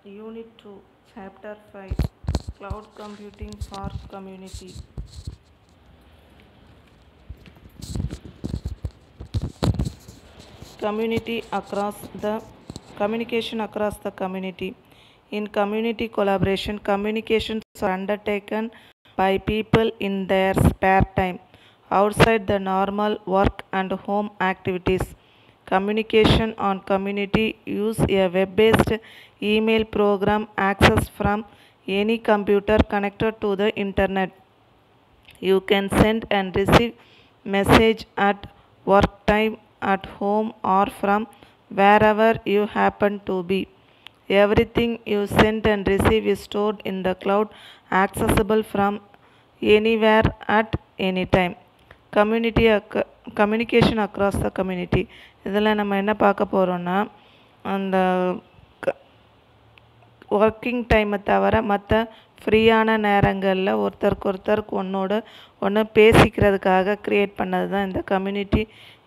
Unit 2, Chapter 5, Cloud Computing for Community. Communication across the community. In community collaboration, communications are undertaken by people in their spare time, outside the normal work and home activities. Communication on community use a web-based email program accessed from any computer connected to the internet. You can send and receive message at work time, at home, or from wherever you happen to be. Everything you send and receive is stored in the cloud, accessible from anywhere at any time. Communication across the community. இதில் நம்ம என்ன பார்க்க போகிறோன்னா, அந்த working டைமை தவிர மற்ற ஃப்ரீயான நேரங்களில் ஒருத்தருக்கு ஒன்று பேசிக்கிறதுக்காக க்ரியேட் பண்ணது தான் இந்த கம்யூனிட்டி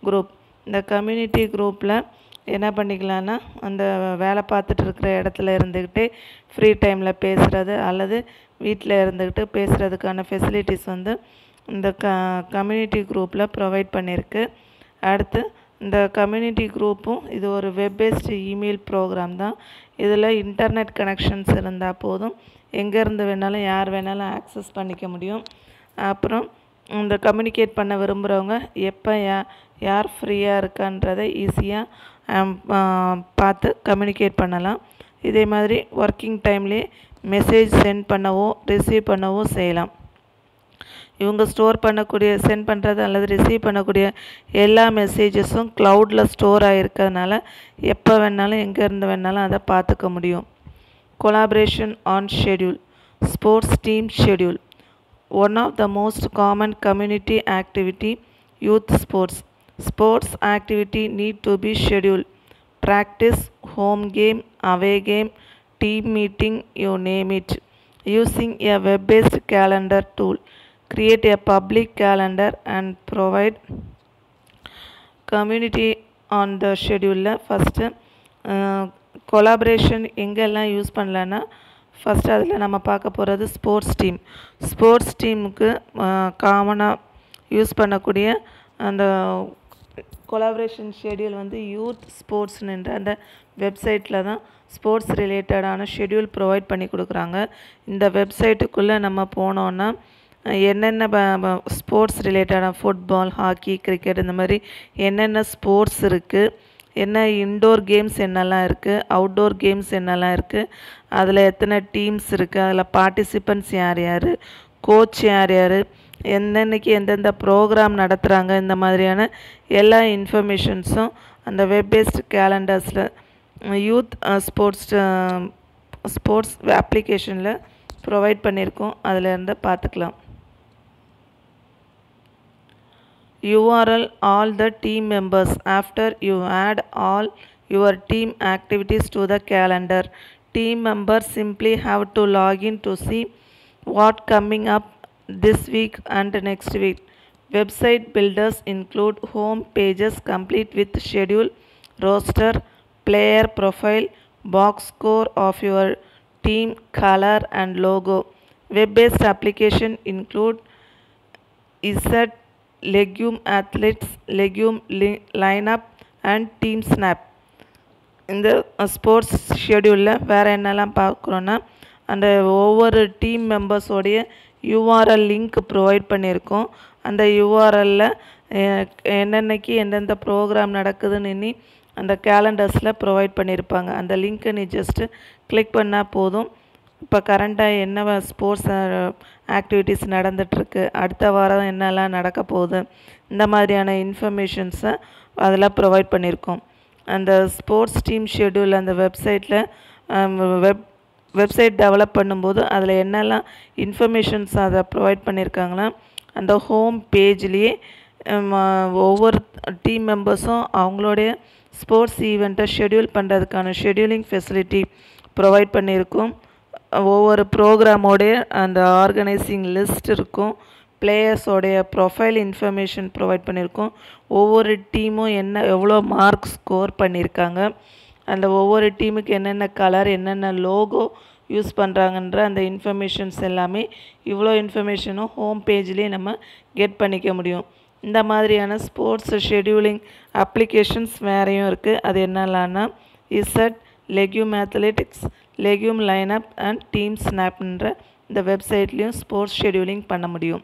குரூப். இந்த கம்யூனிட்டி குரூப்பில் என்ன பண்ணிக்கலான்னா, அந்த வேலை பார்த்துட்டு இருக்கிற இடத்துல இருந்துக்கிட்டே ஃப்ரீ டைமில் பேசுகிறது அல்லது வீட்டில் இருந்துக்கிட்டு பேசுகிறதுக்கான ஃபெசிலிட்டிஸ் வந்து இந்த கம்யூனிட்டி குரூப்பில் ப்ரொவைட் பண்ணியிருக்கு. அடுத்து இந்த கம்யூனிட்டி குரூப்பும் இது ஒரு வெப் பேஸ்டு இமெயில் ப்ரோக்ராம் தான். இதில் இன்டர்நெட் கனெக்ஷன்ஸ் இருந்தால் போதும், எங்கேருந்து வேணாலும் யார் வேணாலும் ஆக்சஸ் பண்ணிக்க முடியும். அப்புறம் இந்த கம்யூனிகேட் பண்ண விரும்புகிறவங்க எப்போ யார் ஃப்ரீயாக இருக்கான்றதை ஈஸியாக பார்த்து கம்யூனிகேட் பண்ணலாம். இதே மாதிரி ஒர்க்கிங் டைம்லேயே மெசேஜ் சென்ட் பண்ணவோ ரிசீவ் பண்ணவோ செய்யலாம். இவங்க சென்ட் பண்ணுறது அல்லது ரிசீவ் பண்ணக்கூடிய எல்லா மெசேஜஸும் க்ளவுடில் ஸ்டோர் ஆகிருக்கிறதுனால எப்போ வேணாலும் எங்கேருந்து வேணாலும் அதை பார்த்துக்க முடியும். Collaboration on schedule. Sports team schedule. One of the most common community activity, youth sports. Sports activity need to be scheduled. Practice, home game, away game, team meeting, you name it. Using a web-based calendar tool. Create a public calendar and provide community on the schedule. First collaboration எங்கெல்லாம் use பண்ணலான்னா, first அதில் நம்ம பார்க்க போகிறது sports டீமுக்கு காமனாக use பண்ணக்கூடிய அந்த கொலாபரேஷன் ஷெட்யூல் வந்து யூத் ஸ்போர்ட்ஸ்ன்ற அந்த வெப்சைட்டில் தான் ஸ்போர்ட்ஸ் ரிலேட்டடான ஷெட்யூல் ப்ரொவைட் பண்ணி கொடுக்குறாங்க. இந்த வெப்சைட்டுக்குள்ளே நம்ம போனோன்னா என்னென்ன ஸ்போர்ட்ஸ் ரிலேட்டடான ஃபுட்பால், ஹாக்கி, கிரிக்கெட் இந்த மாதிரி என்னென்ன ஸ்போர்ட்ஸ் இருக்குது, என்ன இன்டோர் கேம்ஸ் என்னெல்லாம் இருக்குது, அவுட்டோர் கேம்ஸ் என்னெல்லாம் இருக்குது, அதில் எத்தனை டீம்ஸ் இருக்குது, அதில் பார்ட்டிசிபெண்ட்ஸ் யார், கோச் யார், என்னென்னைக்கு எந்தெந்த ப்ரோக்ராம் நடத்துகிறாங்க, இந்த மாதிரியான எல்லா இன்ஃபர்மேஷன்ஸும் அந்த வெப் பேஸ்டு கேலண்டர்ஸில் யூத் ஸ்போர்ட்ஸ் அப்ளிகேஷனில் ப்ரொவைட் பண்ணியிருக்கோம். அதில் இருந்து பார்த்துக்கலாம். URL all the team members. After you add all your team activities to the calendar, team members simply have to log in to see what coming up this week and next week. Website builders include home pages complete with schedule, roster, player profile, box score of your team, color and logo. Web-based application include Izzet, Legume Athletes, Legume Lineup and Team Snap. இந்த sports ஷெட்யூலில் வேறு என்னெல்லாம் பார்க்குறோன்னா, அந்த ஒவ்வொரு team மெம்பர்ஸோடைய URL link provide பண்ணியிருக்கோம். அந்த URLில் என்னென்னைக்கு எந்தெந்த program நடக்குதுன்னு அந்த கேலண்டர்ஸில் ப்ரொவைட் பண்ணியிருப்பாங்க. அந்த லிங்க்கை நீ ஜஸ்ட்டு கிளிக் பண்ணால் போதும். இப்போ கரண்ட்டாக என்ன ஸ்போர்ட்ஸ் ஆக்டிவிட்டீஸ் நடந்துகிட்ருக்கு, அடுத்த வாரம் என்னெல்லாம் நடக்க போகுது, இந்த மாதிரியான இன்ஃபர்மேஷன்ஸை அதில் ப்ரொவைட் பண்ணியிருக்கோம். அந்த ஸ்போர்ட்ஸ் டீம் ஷெட்யூல் அந்த வெப்சைட் டெவலப் பண்ணும்போது அதில் என்னெல்லாம் இன்ஃபர்மேஷன்ஸ் அதை ப்ரொவைட் பண்ணியிருக்காங்கன்னா, அந்த ஹோம் பேஜ்லேயே ஒவ்வொரு டீம் மெம்பர்ஸும் அவங்களுடைய ஸ்போர்ட்ஸ் ஈவெண்ட்டை ஷெட்யூல் பண்ணுறதுக்கான ஷெட்யூலிங் ஃபெசிலிட்டி ப்ரொவைட் பண்ணியிருக்கோம். ஒவ்வொரு ப்ரோக்ராமோடைய அந்த ஆர்கனைசிங் லிஸ்ட் இருக்கும். பிளேயர்ஸோடைய ப்ரொஃபைல் இன்ஃபர்மேஷன் ப்ரொவைட் பண்ணியிருக்கோம். ஒவ்வொரு டீமும் எவ்வளோ மார்க் ஸ்கோர் பண்ணியிருக்காங்க, அந்த ஒவ்வொரு டீமுக்கு என்னென்ன கலர் என்னென்ன லோகோ யூஸ் பண்ணுறாங்கன்ற அந்த இன்ஃபர்மேஷன்ஸ் எல்லாமே இவ்வளோ இன்ஃபர்மேஷனும் ஹோம் பேஜ்லேயே நம்ம கெட் பண்ணிக்க முடியும். இந்த மாதிரியான ஸ்போர்ட்ஸ் ஷெடியூலிங் அப்ளிகேஷன்ஸ் வேறையும் இருக்குது. அது என்னெல்லாம்னா Z, league athletics, league lineup and team ஸ்னாப்ன்ற இந்த வெப்சைட்லேயும் ஸ்போர்ட்ஸ் ஷெடியூலிங் பண்ண முடியும்.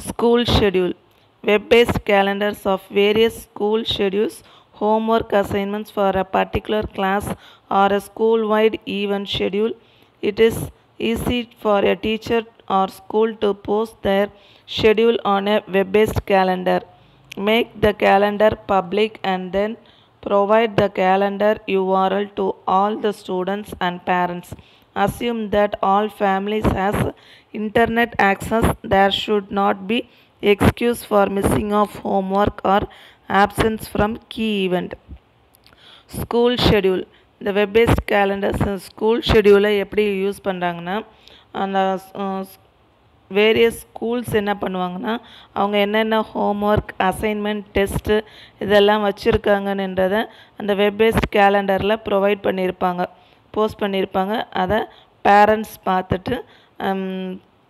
School schedule web-based calendars of various school schedules, homework assignments for a particular class or a school-wide event schedule. It is easy for a teacher or school to post their schedule on a web-based calendar. Make the calendar public and then provide the calendar URL to all the students and parents. Assume that all families has internet access. There should not be excuse for missing of homework or absence from key event. School schedule இந்த web-paste calendars school ஷெடியூலை எப்படி use பண்ணுறாங்கன்னா அந்த various schools என்ன பண்ணுவாங்கன்னா அவங்க என்னென்ன homework assignment test இதெல்லாம் வச்சுருக்காங்கன்றதை அந்த வெப்-பேஸ்ட் கேலண்டரில் ப்ரொவைட் பண்ணியிருப்பாங்க, போஸ்ட் பண்ணியிருப்பாங்க. அதை பேரண்ட்ஸ் பார்த்துட்டு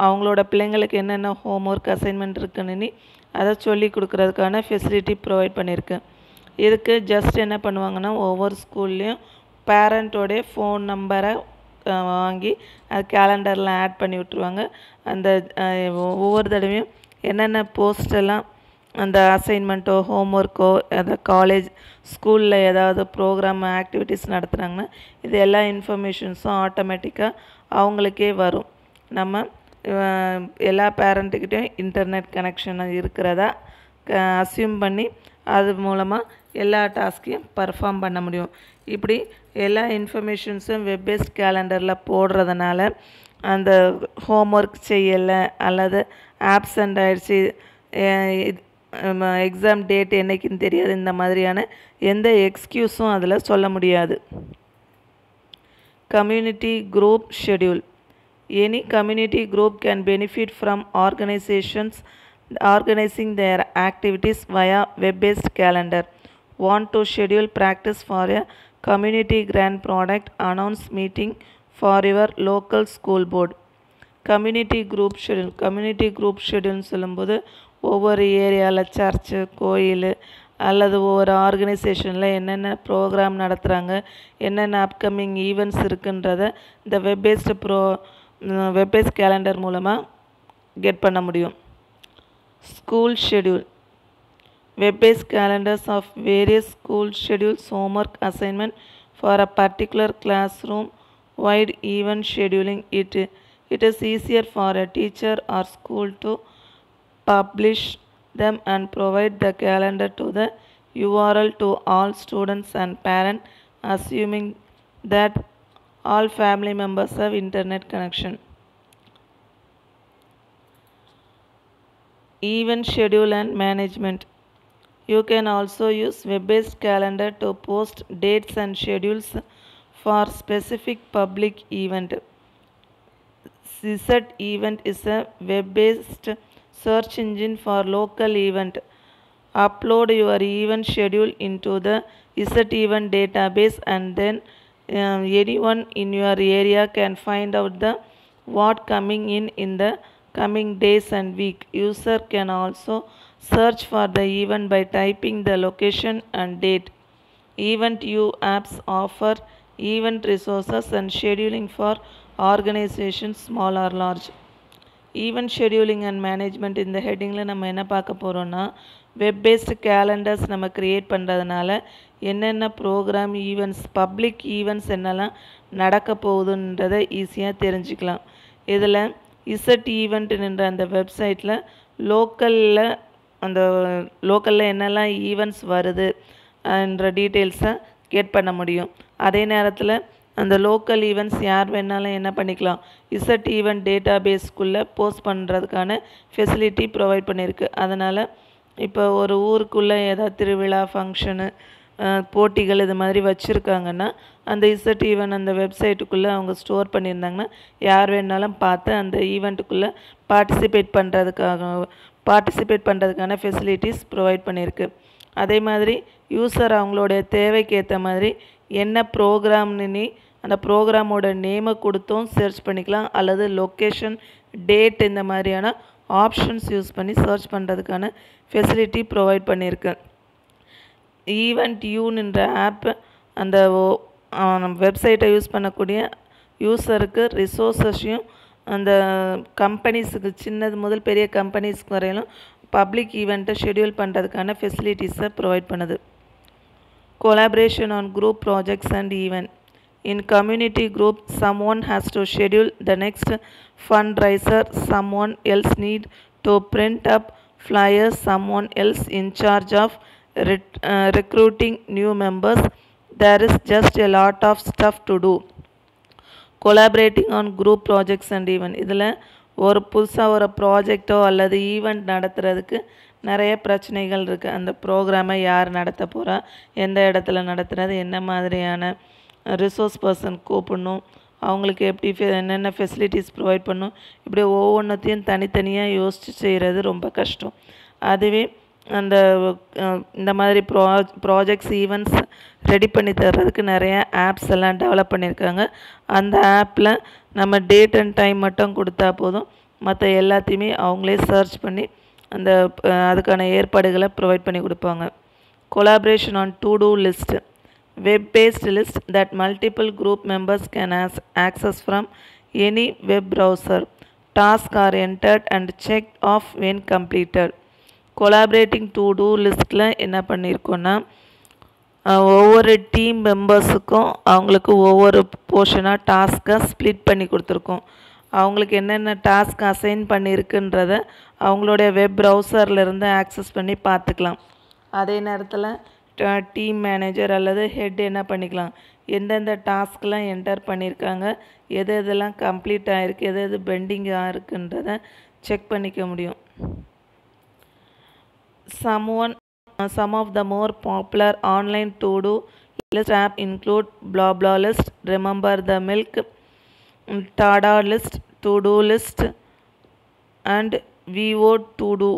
அவங்களோட பிள்ளைங்களுக்கு என்னென்ன ஹோம்ஒர்க் அசைன்மெண்ட் இருக்குன்னு அதை சொல்லி கொடுக்குறதுக்கான ஃபெசிலிட்டி ப்ரொவைட் பண்ணியிருக்கு. இதுக்கு ஜஸ்ட் என்ன பண்ணுவாங்கன்னா ஒவ்வொரு ஸ்கூல்லேயும் பேரண்ட்டோடைய ஃபோன் நம்பரை வாங்கி அது கேலண்டரில் ஆட் பண்ணி விட்ருவாங்க. அந்த ஒவ்வொரு தடவையும் என்னென்ன போஸ்டெல்லாம் அந்த அசைன்மெண்ட்டோ ஹோம்ஒர்க்கோ அதை காலேஜ் ஸ்கூலில் ஏதாவது ப்ரோக்ராம் ஆக்டிவிட்டீஸ் நடத்துகிறாங்கன்னா இது எல்லா இன்ஃபர்மேஷன்ஸும் ஆட்டோமேட்டிக்காக அவங்களுக்கே வரும். நம்ம எல்லா பேரண்ட்டுக்கிட்டையும் இன்டர்நெட் கனெக்ஷன் இருக்கிறதா அஸ்யூம் பண்ணி அது மூலமாக எல்லா டாஸ்க்கையும் பர்ஃபார்ம் பண்ண முடியும். இப்படி எல்லா இன்ஃபர்மேஷன்ஸும் வெப்-பேஸ்ட் கேலண்டரில் போடுறதுனால அந்த ஹோம்ஒர்க் செய்யலை அல்லது ஆப்சண்ட் ஆகிடுச்சி, எக்ஸாம் டேட் என்றைக்குன்னு தெரியாது, இந்த மாதிரியான எந்த எக்ஸ்கியூஸும் அதில் சொல்ல முடியாது. Community group schedule. Any community group can benefit from organizing their activities via web-based calendar. Want to schedule practice for a community grant product? Announce meeting for your local school board. Community group schedule சொல்லும்போது ஒவ்வொரு ஏரியாவில் church, கோயில் அல்லது ஒவ்வொரு ஆர்கனைசேஷனில் என்னென்ன program நடத்துகிறாங்க, என்னென்ன upcoming events இருக்குன்றதை இந்த வெப்-பேஸ்ட் கேலண்டர் மூலமாக கெட் பண்ண முடியும். School schedule. Web-based calendars of various school schedules, homework assignment for a particular classroom wide event scheduling. It is easier for a teacher or school to publish them and provide the calendar to the URL to all students and parents, assuming that all family members have internet connection. Event schedule and management. You can also use web-based calendar to post dates and schedules for specific public event. Iset Event is a web-based search engine for local event. Upload your event schedule into the Iset Event database and then anyone in your area can find out the what coming in the coming days and week. User can also search for the event by typing the location and date. Event U apps offer event resources and scheduling for organizations small or large. Event scheduling and management இந்த ஹெட்டிங்கில் நம்ம என்ன பார்க்க போகிறோன்னா web-based calendars நம்ம create பண்ணுறதுனால என்னென்ன program events public events என்னெல்லாம் நடக்க போகுதுன்றதை ஈஸியாக தெரிஞ்சுக்கலாம். இதில் இசட் ஈவெண்ட்டுன்ற அந்த வெப்சைட்டில் லோக்கலில் என்னெல்லாம் ஈவெண்ட்ஸ் வருது என்ற டீட்டெயில்ஸை கெட் பண்ண முடியும். அதே நேரத்தில் அந்த லோக்கல் ஈவெண்ட்ஸ் யார் வேணாலும் என்ன பண்ணிக்கலாம், இசட் ஈவெண்ட் டேட்டா பேஸ்க்குள்ளே போஸ்ட் பண்ணுறதுக்கான ஃபெசிலிட்டி ப்ரொவைட் பண்ணியிருக்கு. அதனால் இப்போ ஒரு ஊருக்குள்ளே ஏதாவது திருவிழா ஃபங்க்ஷனு போட்டிகள் இது மாதிரி வச்சுருக்காங்கன்னா அந்த இசட் ஈவெண்ட் அந்த வெப்சைட்டுக்குள்ளே அவங்க ஸ்டோர் பண்ணியிருந்தாங்கன்னா யார் வேணாலும் பார்த்து அந்த ஈவெண்ட்டுக்குள்ளே பார்ட்டிசிபேட் பண்ணுறதுக்கான ஃபெசிலிட்டிஸ் ப்ரொவைட் பண்ணியிருக்கு. அதே மாதிரி யூசர் அவங்களுடைய தேவைக்கு ஏற்ற மாதிரி என்ன ப்ரோக்ராம்னு அந்த ப்ரோக்ராமோட நேமை கொடுத்தும் சர்ச் பண்ணிக்கலாம், அல்லது லொக்கேஷன், டேட் இந்த மாதிரியான ஆப்ஷன்ஸ் யூஸ் பண்ணி சர்ச் பண்ணுறதுக்கான ஃபெசிலிட்டி ப்ரொவைட் பண்ணியிருக்கு. ஈவெண்ட் யூன்ற ஆப் அந்த வெப்சைட்டை யூஸ் பண்ணக்கூடிய யூஸருக்கு ரிசோர்ஸஸையும் அந்த கம்பெனிஸுக்கு சின்னது முதல் பெரிய கம்பெனிஸ்க்கு வரையிலும் பப்ளிக் ஈவெண்ட்டை ஷெட்யூல் பண்ணுறதுக்கான ஃபெசிலிட்டிஸை ப்ரொவைட் பண்ணுது. Collaboration on group projects and event. In community group, someone has to schedule the next fundraiser, someone else need to print up flyers, someone else in charge of recruiting new members. There is just a lot of stuff to do. Collaborating on group projects and event. இதில் ஒரு புதுசாக ஒரு ப்ராஜெக்டோ அல்லது event நடத்துகிறதுக்கு நிறைய பிரச்சனைகள் இருக்குது. அந்த ப்ரோக்ராமை யார் நடத்த போகிறா, எந்த இடத்துல நடத்துகிறது, என்ன மாதிரியான ரிசோர்ஸ் பர்சன் கூப்பிடணும், அவங்களுக்கு எப்படி என்னென்ன ஃபெசிலிட்டிஸ் ப்ரொவைட் பண்ணணும், இப்படி ஒவ்வொன்றத்தையும் தனித்தனியாக யோசித்து செய்கிறது ரொம்ப கஷ்டம். அதுவே அந்த இந்த மாதிரி ப்ராஜெக்ட்ஸ் ஈவெண்ட்ஸ் ரெடி பண்ணி தர்றதுக்கு நிறைய ஆப்ஸ் எல்லாம் டெவலப் பண்ணியிருக்காங்க. அந்த ஆப்பில் நம்ம டேட் அண்ட் டைம் மட்டும் கொடுத்தா போதும், மற்ற எல்லாத்தையுமே அவங்களே சர்ச் பண்ணி அந்த அதுக்கான ஏற்பாடுகளை ப்ரொவைட் பண்ணி கொடுப்பாங்க. Collaboration on to do list. Web-based list that multiple group members can access from any web browser. Tasks are entered and checked off when completed. Collaborating to-do லிஸ்ட்டில் என்ன பண்ணியிருக்கோன்னா, ஒவ்வொரு டீம் மெம்பர்ஸுக்கும் அவங்களுக்கு ஒவ்வொரு போர்ஷனாக டாஸ்க்கை ஸ்ப்ளிட் பண்ணி கொடுத்துருக்கோம். அவங்களுக்கு என்னென்ன டாஸ்க் அசைன் பண்ணியிருக்குன்றத அவங்களுடைய வெப் ப்ரௌசர்லேருந்து ஆக்சஸ் பண்ணி பார்த்துக்கலாம். அதே நேரத்தில் டீம் மேனேஜர் அல்லது ஹெட் என்ன பண்ணிக்கலாம், எந்தெந்த டாஸ்க்லாம் என்டர் பண்ணியிருக்காங்க, எது எதெல்லாம் கம்ப்ளீட் ஆகிருக்கு, எது எது பெண்டிங்காக இருக்குன்றதை செக் பண்ணிக்க முடியும். Some of the more popular online to-do list app include BlaBlaList, Remember the Milk, Tada List, To-Do List and Vivo To-Do.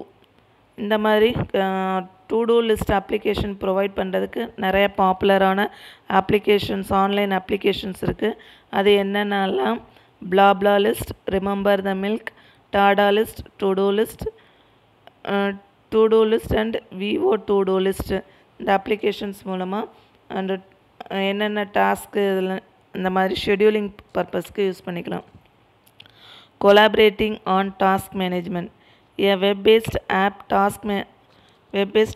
இந்த மாதிரி டு-டூ லிஸ்ட் அப்ளிகேஷன் ப்ரொவைட் பண்ணுறதுக்கு நிறைய பாப்புலரான அப்ளிகேஷன்ஸ், ஆன்லைன் அப்ளிகேஷன்ஸ் இருக்குது. அது என்னென்னலாம், blah blah list, remember the milk, ta da list, to do list and vivo to do list. இந்த applications மூலமாக அந்த என்னென்ன டாஸ்க்கு இதில் இந்த மாதிரி ஷெட்யூலிங் பர்பஸ்க்கு யூஸ் பண்ணிக்கலாம். Collaborating on task management. A web-based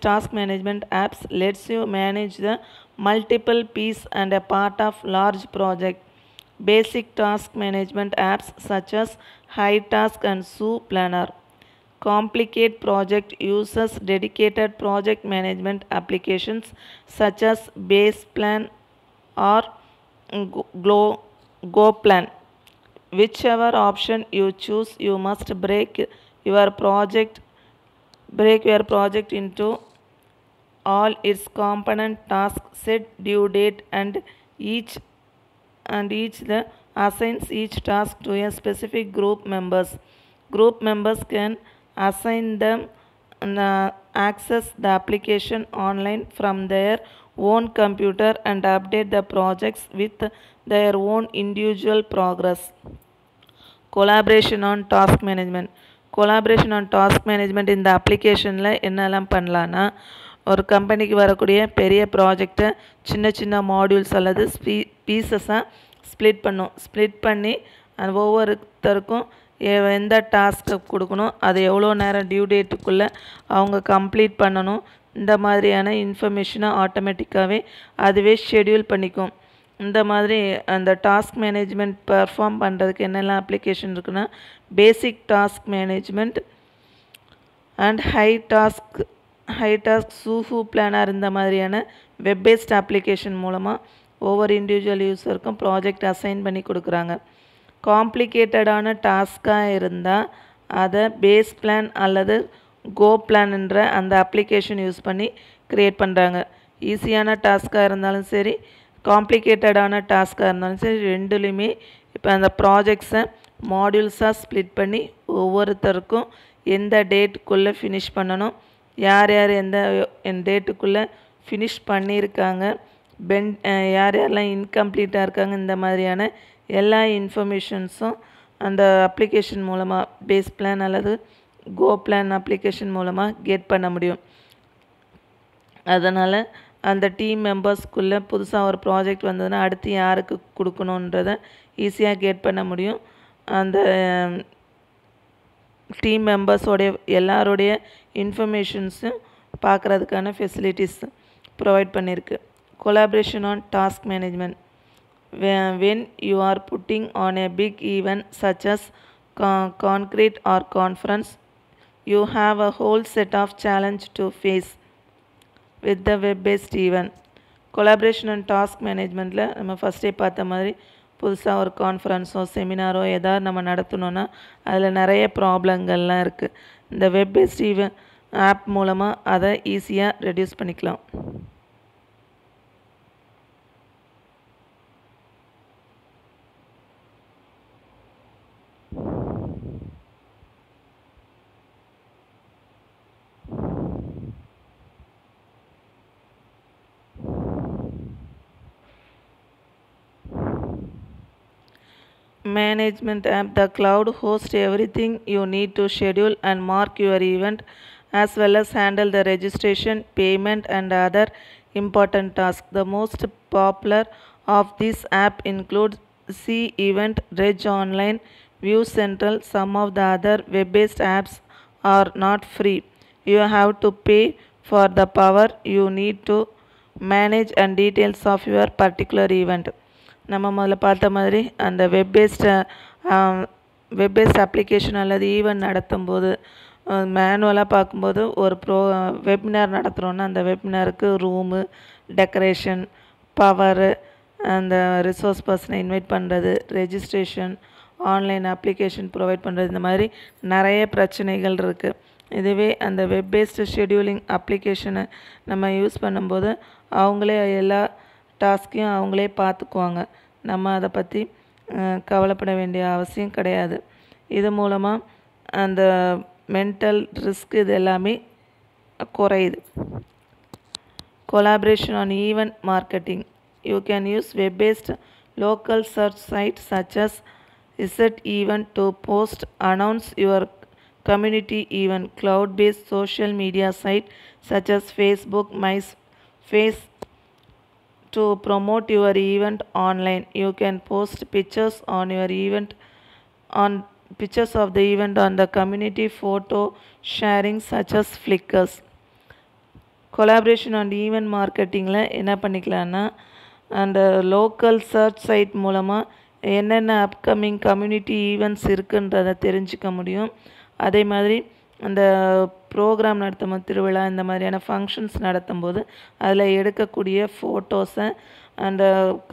task management apps lets you manage the multiple pieces and a part of large project. Basic task management apps such as HighTask and Planner. Complicate project uses dedicated project management applications such as Baseplan or GoPlan. Whichever option you choose, you must break your project into all its component tasks, set due date and each the assigns each task to a specific group members. Group members can assign them and access the application online from their own computer and update the projects with their own individual progress. Collaboration on task management. Collaboration on task management இந்த அப்ளிகேஷனில் என்னெல்லாம் பண்ணலான்னா, ஒரு கம்பெனிக்கு வரக்கூடிய பெரிய ப்ராஜெக்டை சின்ன சின்ன மாடியூல்ஸ் அல்லது பீசஸாக ஸ்ப்ளிட் பண்ணி அந்த ஒவ்வொருத்தருக்கும் எந்த டாஸ்க்கை கொடுக்கணும், அது எவ்வளோ நேரம் டியூ டேட்டுக்குள்ளே அவங்க கம்ப்ளீட் பண்ணணும், இந்த மாதிரியான இன்ஃபர்மேஷனை ஆட்டோமேட்டிக்காகவே அதுவே ஷெட்யூல் பண்ணிக்கும். இந்த மாதிரி அந்த டாஸ்க் மேனேஜ்மெண்ட் பர்ஃபார்ம் பண்ணுறதுக்கு என்னெல்லாம் அப்ளிகேஷன் இருக்குன்னா, basic task management and HighTask, Zoho planner இந்த மாதிரியான வெப் பேஸ்ட் அப்ளிகேஷன் மூலமாக ஒவ்வொரு இண்டிவிஜுவல் யூஸருக்கும் ப்ராஜெக்ட் அசைன் பண்ணி கொடுக்குறாங்க. காம்ப்ளிகேட்டடான டாஸ்க்காக இருந்தால் அதை பேஸ் பிளான் அல்லது GoPlanன்ற அந்த அப்ளிகேஷன் யூஸ் பண்ணி க்ரியேட் பண்ணுறாங்க. ஈஸியான டாஸ்க்காக இருந்தாலும் சரி, காம்ப்ளிகேட்டடான டாஸ்க்காக இருந்தாலும் சரி, ரெண்டுலேயுமே இப்போ அந்த ப்ராஜெக்ட்ஸை மாடியூல்ஸாக ஸ்ப்ளிட் பண்ணி ஒவ்வொருத்தருக்கும் எந்த டேட்டுக்குள்ளே ஃபினிஷ் பண்ணணும், யார் யார் எந்த டேட்டுக்குள்ளே ஃபினிஷ் பண்ணியிருக்காங்க, யார் யாரெல்லாம் இன்கம்ப்ளீட்டாக இருக்காங்க இந்த மாதிரியான எல்லா இன்ஃபர்மேஷன்ஸும் அந்த அப்ளிகேஷன் மூலமாக பேஸ் பிளான் அல்லது கோ பிளான் அப்ளிகேஷன் மூலமாக கெட் பண்ண முடியும். அதனால் அந்த டீம் மெம்பர்ஸ்குள்ளே புதுசாக ஒரு ப்ராஜெக்ட் வந்ததுன்னா அடுத்து யாருக்கு கொடுக்கணுன்றதை ஈஸியாக கெட் பண்ண முடியும். அந்த டீம் மெம்பர்ஸோடைய எல்லாருடைய இன்ஃபர்மேஷன்ஸும் பார்க்குறதுக்கான ஃபெசிலிட்டிஸ் ப்ரொவைட் பண்ணியிருக்கு. Collaboration on task management. When you are putting on a big event such as concrete or conference, you have a whole set of challenge to face with the web-based event. Collaboration and task managementல நம்ம ஃபஸ்ட்டே பார்த்த மாதிரி புதுசாக ஒரு கான்ஃபரன்ஸோ செமினாரோ ஏதாவது நம்ம நடத்தணுன்னா அதில் நிறைய ப்ராப்ளங்கள்லாம் இருக்குது. இந்த வெப்-பேஸ்ட் ஆப் மூலமாக அதை ஈஸியாக ரெடியூஸ் பண்ணிக்கலாம். Management app. The cloud hosts everything you need to schedule and mark your event, as well as handle the registration, payment and other important tasks. The most popular of this app includes C Event, Reg Online, View Central. Some of the other web-based apps are not free. You have to pay for the power you need to manage and details of your particular event. நம்ம முதல்ல பார்த்த மாதிரி அந்த web-paste application அல்லது event நடத்தும்போது மேனுவலாக பார்க்கும்போது ஒரு வெபினார் நடத்துகிறோன்னா அந்த வெபினாருக்கு ரூமு, டெக்கரேஷன், பவரு, அந்த ரிசோர்ஸ் பர்சனை இன்வைட் பண்ணுறது, ரெஜிஸ்ட்ரேஷன், ஆன்லைன் அப்ளிகேஷன் ப்ரொவைட் பண்ணுறது, இந்த மாதிரி நிறைய பிரச்சனைகள் இருக்குது. இதுவே அந்த வெப்-பேஸ்டு ஷெடியூலிங் அப்ளிகேஷனை நம்ம யூஸ் பண்ணும்போது அவங்களே எல்லா டாஸ்க்கையும் அவங்களே பார்த்துக்குவாங்க. நம்ம அதை பற்றி கவலைப்பட வேண்டிய அவசியம் கிடையாது. இது மூலமாக அந்த மென்டல் ரிஸ்க் இது எல்லாமே குறையுது. Collaboration on event marketing. You can use web-based local search site such as Z event to post announce your community event. Cloud-based social media site such as Facebook, MySpace to promote your event online. You can post pictures on your event pictures of the event on the community photo sharing such as Flickr. Collaboration on event marketingல என்ன பண்ணிக்கலாம்னா அந்த local search side மூலமாக என்னென்ன upcoming community events இருக்குன்றதை தெரிஞ்சுக்க முடியும். அதே மாதிரி அந்த ப்ரோக்ராம் நடத்தும் திருவிழா இந்த மாதிரியான ஃபங்க்ஷன்ஸ் நடத்தும்போது அதில் எடுக்கக்கூடிய ஃபோட்டோஸை அந்த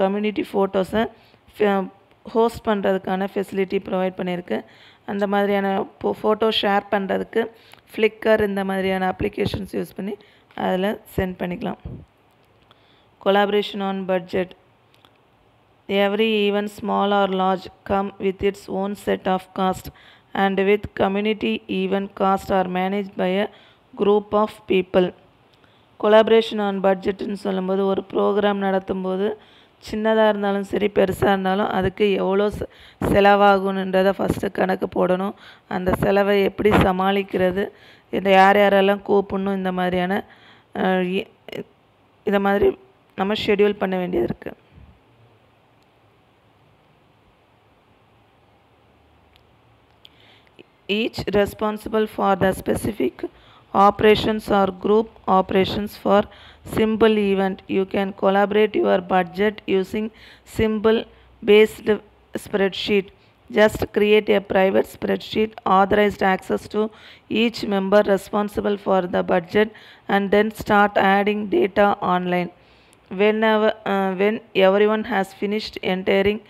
கம்யூனிட்டி ஃபோட்டோஸை ஹோஸ்ட் பண்ணுறதுக்கான ஃபெசிலிட்டி ப்ரொவைட் பண்ணியிருக்கு. அந்த மாதிரியான ஃபோட்டோ ஷேர் பண்ணுறதுக்கு ஃப்ளிக்கர் இந்த மாதிரியான அப்ளிகேஷன்ஸ் யூஸ் பண்ணி அதில் சென்ட் பண்ணிக்கலாம். Collaboration on budget. Every event, small or large, come with its own set of costs, and with community event costs are managed by a group of people. Collaboration on பட்ஜெட்டுன்னு சொல்லும்போது ஒரு program நடத்தும்போது சின்னதாக இருந்தாலும் சரி பெருசாக இருந்தாலும் அதுக்கு எவ்வளோ செலவாகுன்றதை ஃபஸ்ட்டு கணக்கு போடணும். அந்த செலவை எப்படி சமாளிக்கிறது, இதை யார் யாரெல்லாம் கூப்பிடணும், இந்த மாதிரியான இதை மாதிரி நம்ம ஷெட்யூல் பண்ண வேண்டியது இருக்குது. Each responsible for the specific operations or group operations for simple event. You can collaborate your budget using simple based spreadsheet. Just create a private spreadsheet, authorized access to each member responsible for the budget, and then start adding data online. When everyone has finished entering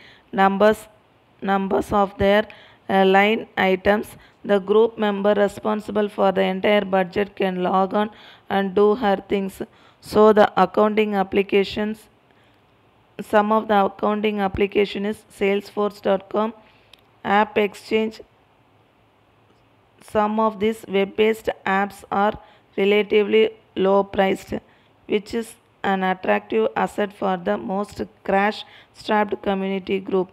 numbers of their line items, the group member responsible for the entire budget can log on and do her things. So the accounting applications, some of the accounting application is salesforce.com, App Exchange. Some of these web-based apps are relatively low priced, which is an attractive asset for the most crash strapped community group.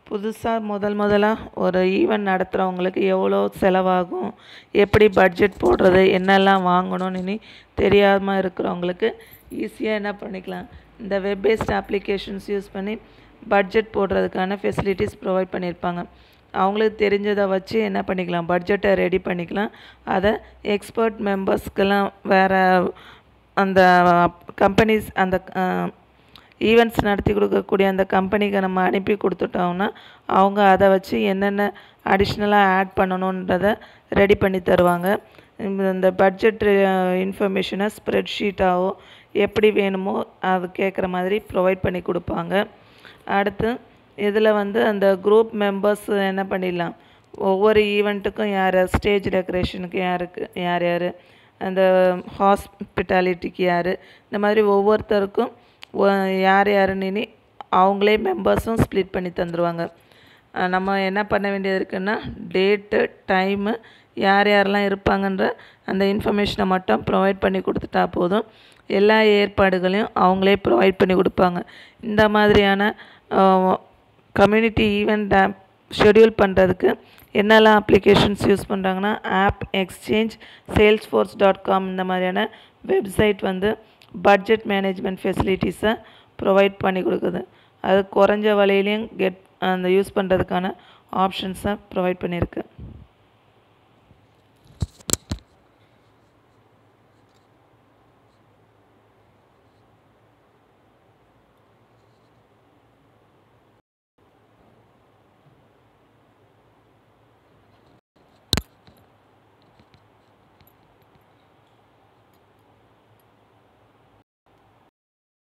புதுசாக முதலாக ஒரு event நடத்துகிறவங்களுக்கு எவ்வளோ செலவாகும், எப்படி budget போடுறது, என்னெல்லாம் வாங்கணும்னு தெரியாமல் இருக்கிறவங்களுக்கு ஈஸியாக என்ன பண்ணிக்கலாம், இந்த வெப் பேஸ்ட் அப்ளிகேஷன்ஸ் யூஸ் பண்ணி பட்ஜெட் போடுறதுக்கான ஃபெசிலிட்டிஸ் ப்ரொவைட் பண்ணியிருப்பாங்க. அவங்களுக்கு தெரிஞ்சதை வச்சு என்ன பண்ணிக்கலாம், பட்ஜெட்டை ரெடி பண்ணிக்கலாம். அதை எக்ஸ்பர்ட் மெம்பர்ஸ்க்கெல்லாம் வேறு அந்த கம்பெனிஸ் அந்த ஈவெண்ட்ஸ் நடத்தி கொடுக்கக்கூடிய அந்த கம்பெனிக்கு நம்ம அனுப்பி கொடுத்துட்டோம்னா அவங்க அதை வச்சு என்னென்ன அடிஷ்னலாக ஆட் பண்ணணுன்றதை ரெடி பண்ணி தருவாங்க. இந்த பட்ஜெட் இன்ஃபர்மேஷனை ஸ்ப்ரெட்ஷீட்டாவோ எப்படி வேணுமோ அது கேட்குற மாதிரி ப்ரொவைட் பண்ணி கொடுப்பாங்க. அடுத்து இதில் அந்த குரூப் மெம்பர்ஸ் என்ன பண்ணிடலாம், ஒவ்வொரு ஈவெண்ட்டுக்கும் யார், ஸ்டேஜ் டெக்கரேஷனுக்கு யார் யார், அந்த ஹாஸ்பிட்டாலிட்டிக்கு யார், இந்த மாதிரி ஒவ்வொருத்தருக்கும் யார் யாருன்னு அவங்களே மெம்பர்ஸும் ஸ்ப்ளிட் பண்ணி தந்துடுவாங்க. நம்ம என்ன பண்ண வேண்டியது இருக்குன்னா, டேட்டு டைமு யார் யாரெல்லாம் இருப்பாங்கன்ற அந்த இன்ஃபர்மேஷனை மட்டும் ப்ரொவைட் பண்ணி கொடுத்துட்டா போதும். எல்லா ஏற்பாடுகளையும் அவங்களே ப்ரொவைட் பண்ணி கொடுப்பாங்க. இந்த மாதிரியான கம்யூனிட்டி ஈவெண்ட் ஷெட்யூல் பண்ணுறதுக்கு என்னெல்லாம் அப்ளிகேஷன்ஸ் யூஸ் பண்ணுறாங்கன்னா, ஆப் எக்ஸ்சேஞ்ச், salesforce.com இந்த மாதிரியான வெப்சைட் பட்ஜெட் மேனேஜ்மெண்ட் ஃபெசிலிட்டிஸை ப்ரொவைட் பண்ணி கொடுக்குது. அது குறைஞ்ச விலையிலையும் யூஸ் பண்ணுறதுக்கான ஆப்ஷன்ஸை ப்ரொவைட் பண்ணியிருக்கு.